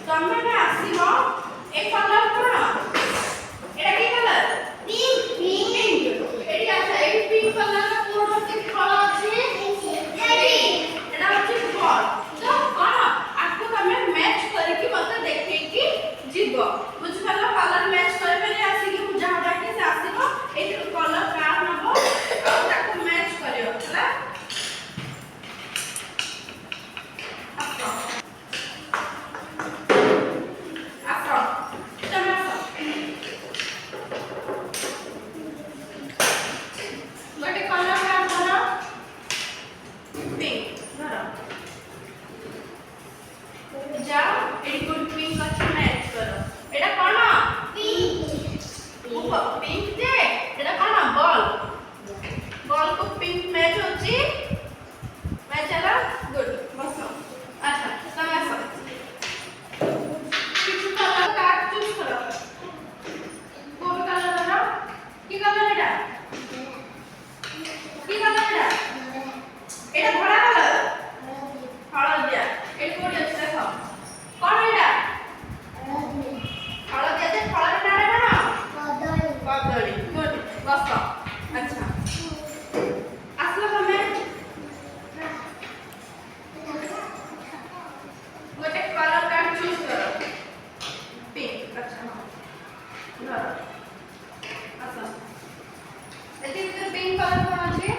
ତମେ ନା ଆସିବ ଏ କଲର କଣ ଏଟା କି କଲର ପିଙ୍କ ଏଠି ଆଚ୍ଛା ଏଇ ପିଙ୍କ କଲର କୋड ଅଛି ଫଳ ଅଛି ଏଟା ଅଛି ବଲ୍ ତ କଣ ଆକୁ ତମେ ମ୍ୟାଚ୍ କରିକି ମତେ ଦେଖେଇକି ଯିବ ବୁଝିପାରିଲ କଲର ମ୍ୟାଚ୍ କରିପାରିଲେ ଆସିକି ମୁଁ ଯାହା ଡାକି ସେ ଆସିବ ଏଇ କଲର କାର୍ଡ ନବ ଆଉ ତାକୁ ମ୍ୟାଚ୍ କରିବ ହେଲା ଗୋଟେ କଲର କାର୍ଡ ଧର ପିଙ୍କ ଧର जाओ एडी गुड पिंक अच्छे मैच करो एटा कोन पिंक ऊपर पिंक जे एटा कोन बॉल बॉल को पिंक मैच होची मैच चला गुड बसो अच्छा समय आसो किछु कलर कार्ड चूज करो कोन कलर धरो की कलर एटा की कलर एटा भड़ा कलर हळदिया एटी कोडी अछि देखो कोन एटा हळदिया जे फळर नारे कोन कदली गुड बस अच्छा आसलो तमे गोटे कलर कार्ड चूज करो पिंक अच्छा धर आसो एटी पिंक कलर कोन अछि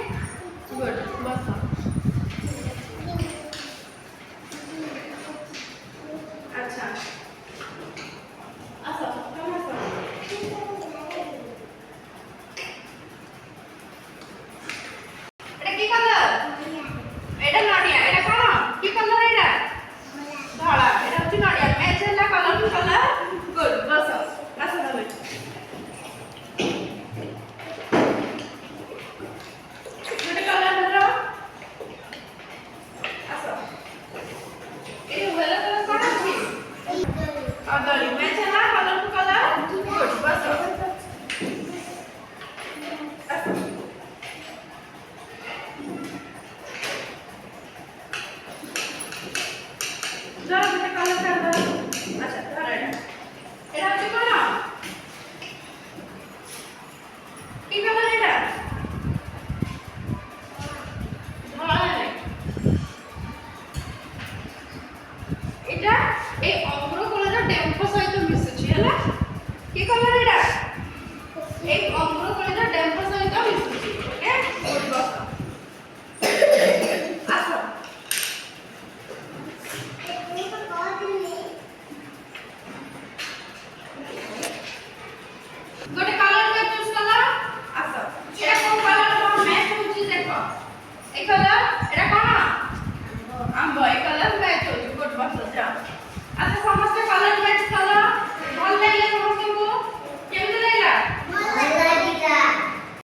गुड बस अच्छा